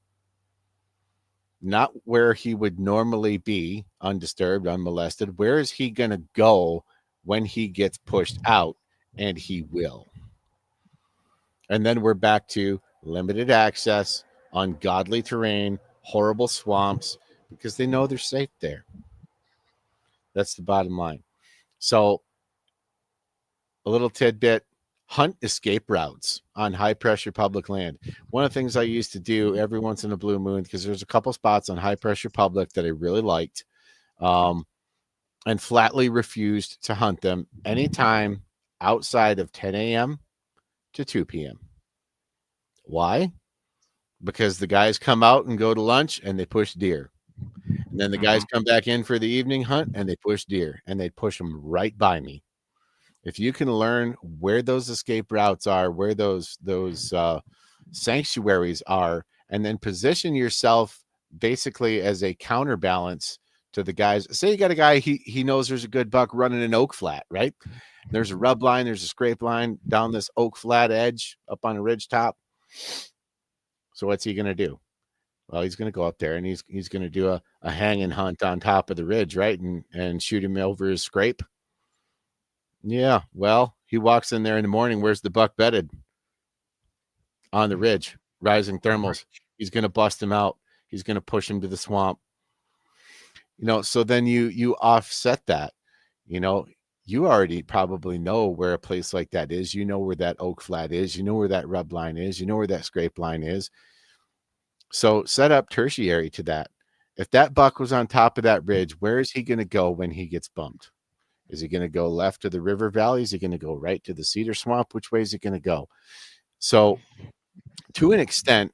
Not where he would normally be, undisturbed, unmolested. Where is he going to go when he gets pushed out? And he will. And then we're back to limited access, ungodly terrain, horrible swamps, because they know they're safe there. That's the bottom line. So, a little tidbit: hunt escape routes on high pressure public land. One of the things I used to do every once in a blue moon, because there's a couple spots on high pressure public that I really liked, and flatly refused to hunt them anytime outside of 10 a.m. to 2 p.m. Why? Because the guys come out and go to lunch and they push deer. And then the guys come back in for the evening hunt and they push deer, and they push them right by me. If you can learn where those escape routes are, where those sanctuaries are, and then position yourself basically as a counterbalance to the guys. Say you got a guy, he knows there's a good buck running an oak flat, right? There's a rub line, there's a scrape line down this oak flat edge up on a ridge top. So what's he going to do? Well, he's going to go up there and he's going to do a hanging hunt on top of the ridge, right? And shoot him over his scrape. Yeah, well, he walks in there in the morning. Where's the buck bedded? On the ridge, rising thermals. He's going to bust him out. He's going to push him to the swamp. So then you offset that. You already probably know where a place like that is. You know where that oak flat is. You know where that rub line is. You know where that scrape line is. So set up tertiary to that. If that buck was on top of that ridge, where is he going to go when he gets bumped? Is he going to go left to the river valley? Is he going to go right to the cedar swamp? Which way is he going to go? So to an extent,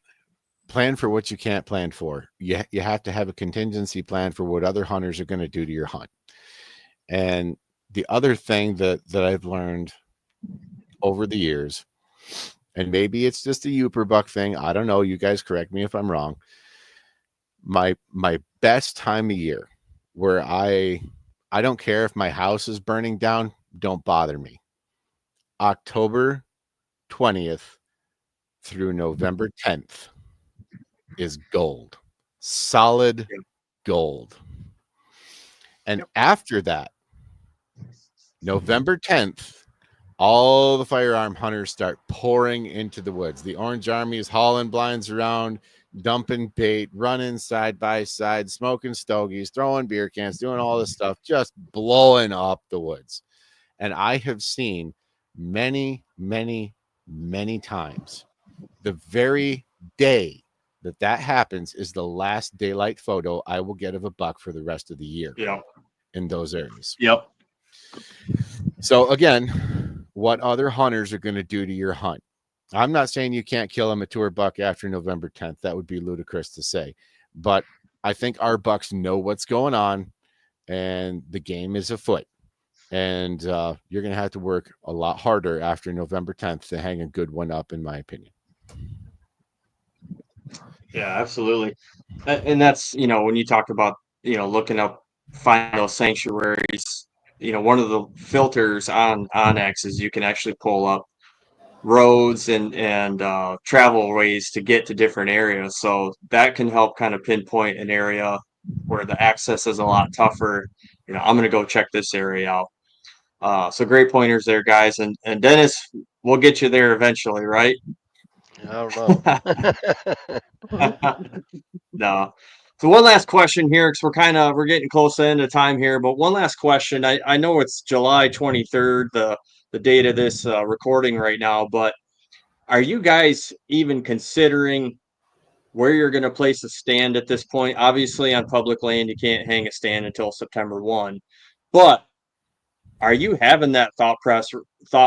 plan for what you can't plan for. You have to have a contingency plan for what other hunters are going to do to your hunt. And the other thing that I've learned over the years, and maybe it's just a Youper buck thing, I don't know, you guys correct me if I'm wrong. My best time of year where I don't care if my house is burning down, don't bother me. October 20th through November 10th is gold. Solid gold. And after that, November 10th, all the firearm hunters start pouring into the woods. The Orange Army is hauling blinds around, dumping bait, running side by side, smoking stogies, throwing beer cans, doing all this stuff, just blowing up the woods. And I have seen many, many, many times the very day that happens is the last daylight photo I will get of a buck for the rest of the year. Yep. In those areas. Yep. So again, what other hunters are going to do to your hunt? I'm not saying you can't kill a mature buck after November 10th. That would be ludicrous to say. But I think our bucks know what's going on and the game is afoot. And you're going to have to work a lot harder after November 10th to hang a good one up, in my opinion. Yeah, absolutely. And that's, when you talk about, looking up, finding those sanctuaries, one of the filters on Onyx is you can actually pull up roads and travel ways to get to different areas. So that can help kind of pinpoint an area where the access is a lot tougher. I'm going to go check this area out. So great pointers there, guys. And Dennis, we'll get you there eventually, right? I don't know. No. So one last question here, because we're getting close to the end of time here. But one last question. I know it's July 23rd, the date of this recording right now. But are you guys even considering where you're going to place a stand at this point? Obviously, on public land, you can't hang a stand until September 1. But are you having that thought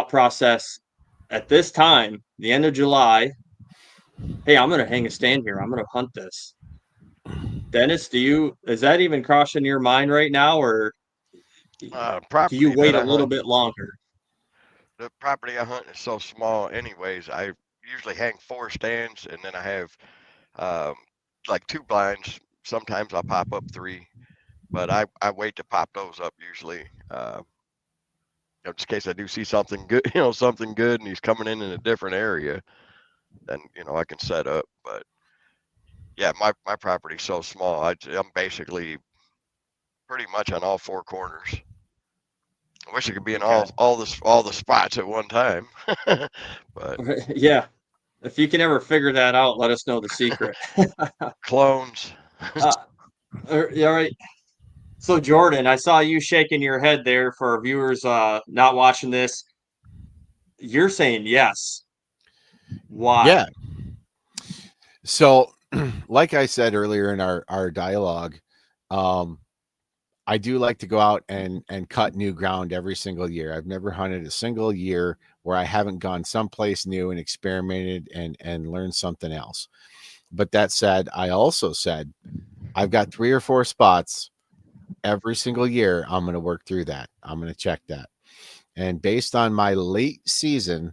process at this time, the end of July? Hey, I'm going to hang a stand here. I'm going to hunt this. Dennis, is that even crossing your mind right now, or do Property you wait that a I little hunt, bit longer? the property I hunt is so small anyways. I usually hang 4 stands, and then I have like 2 blinds. Sometimes I'll pop up 3, but I wait to pop those up usually. Just in case I do see something good, something good, and he's coming in a different area, then I can set up. But yeah, my property's so small. I'm basically pretty much on all 4 corners. I wish I could be in Okay. all the spots at one time, but Yeah. If you can ever figure that out, let us know the secret. clones. uh, yeah, all right. So Jordan, I saw you shaking your head there for our viewers not watching this. You're saying yes. Yeah. Why? So, like I said earlier in our dialogue, I do like to go out and cut new ground every single year. I've never hunted a single year where I haven't gone someplace new and experimented and learned something else. But that said, I also said I've got 3 or 4 spots every single year. I'm going to work through that. I'm going to check that. And based on my late season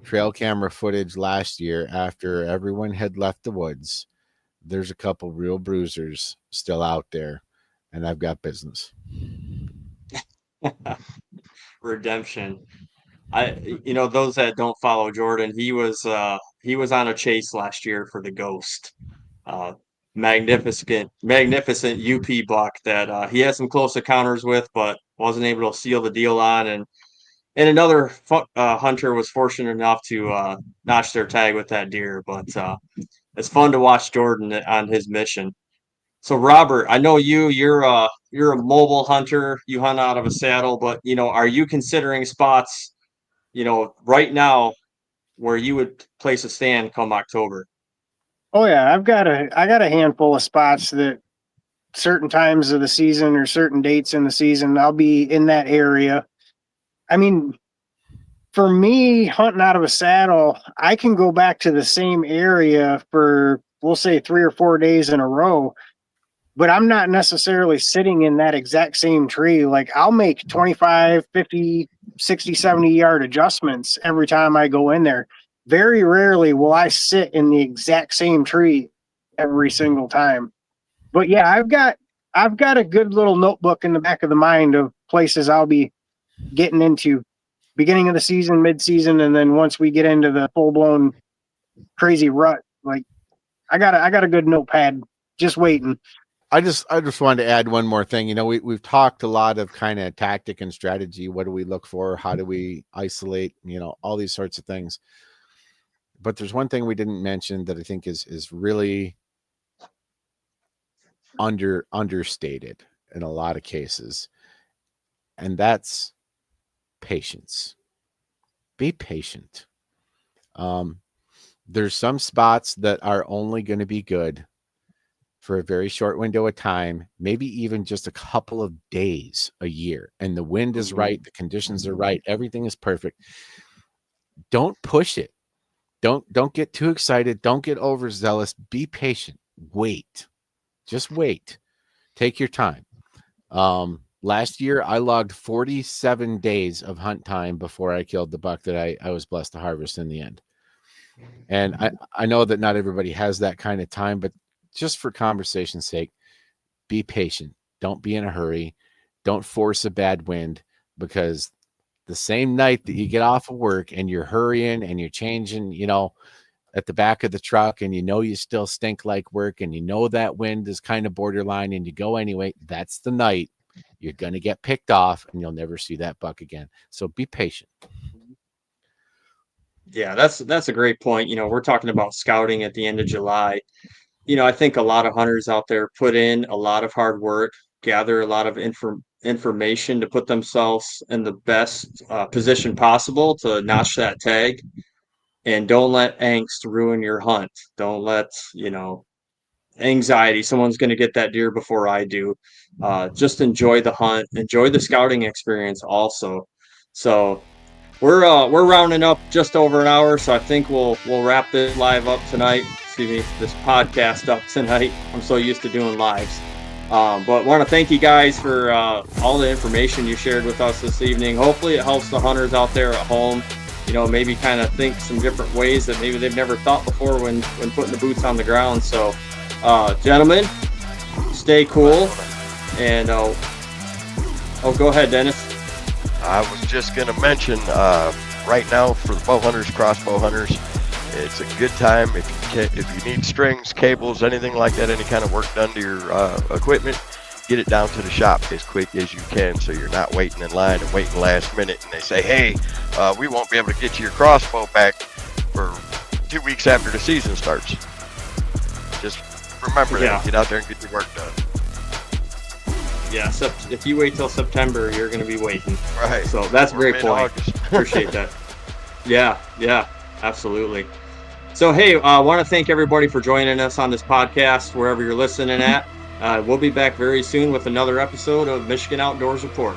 trail camera footage last year, after everyone had left the woods, there's a couple real bruisers still out there, and I've got business. Redemption. Those that don't follow Jordan, he was on a chase last year for the ghost. Uh, magnificent UP buck that he had some close encounters with, but wasn't able to seal the deal on. And another hunter was fortunate enough to notch their tag with that deer. But it's fun to watch Jordan on his mission. So Robert, I know you're a mobile hunter. You hunt out of a saddle, but are you considering spots, right now where you would place a stand come October? Oh yeah, I got a handful of spots that certain times of the season or certain dates in the season I'll be in that area. I mean, for me, hunting out of a saddle, I can go back to the same area for, we'll say, 3 or 4 days in a row, but I'm not necessarily sitting in that exact same tree. Like, I'll make 25, 50, 60, 70 yard adjustments every time I go in there. Very rarely will I sit in the exact same tree every single time. But yeah, I've got a good little notebook in the back of the mind of places I'll be getting into beginning of the season, mid season, and then once we get into the full blown crazy rut, like I got a good notepad just waiting. I just wanted to add one more thing. We've talked a lot of kind of tactic and strategy. What do we look for? How do we isolate? All these sorts of things. But there's one thing we didn't mention that I think is really understated in a lot of cases, and that's patience. Be patient. There's some spots that are only going to be good for a very short window of time, maybe even just a couple of days a year, and the wind is right, the conditions are right, everything is perfect. Don't push it. Don't get too excited. Don't get overzealous. Be patient. Wait. Just wait. Take your time. Last year, I logged 47 days of hunt time before I killed the buck that I was blessed to harvest in the end. And I know that not everybody has that kind of time, but just for conversation's sake, be patient. Don't be in a hurry. Don't force a bad wind, because the same night that you get off of work and you're hurrying and you're changing, at the back of the truck, and you still stink like work, and that wind is kind of borderline, and you go anyway, that's the night you're going to get picked off and you'll never see that buck again. So be patient. Yeah, that's a great point. We're talking about scouting at the end of July. I think a lot of hunters out there put in a lot of hard work, gather a lot of information to put themselves in the best position possible to notch that tag. And don't let angst ruin your hunt. Don't let, anxiety, someone's going to get that deer before I do. Just enjoy the hunt, enjoy the scouting experience also. So we're rounding up just over an hour, so I think we'll wrap this live up tonight. Excuse me, this podcast up tonight. I'm so used to doing lives. But want to thank you guys for all the information you shared with us this evening. Hopefully it helps the hunters out there at home. maybe kind of think some different ways that maybe they've never thought before when putting the boots on the ground. So, gentlemen, stay cool. And go ahead, Dennis. I was just going to mention right now for the bow hunters, crossbow hunters, it's a good time if you need strings, cables, anything like that, any kind of work done to your equipment, get it down to the shop as quick as you can, so you're not waiting in line and waiting last minute and they say, hey, we won't be able to get you your crossbow back for 2 weeks after the season starts. Just remember that. Get out there and get your work done. Yeah, if you wait till September, you're going to be waiting. Right. So that's a great point. Mid-August. Appreciate that. Yeah, absolutely. So, hey, I want to thank everybody for joining us on this podcast, wherever you're listening at. We'll be back very soon with another episode of Michigan Outdoors Report.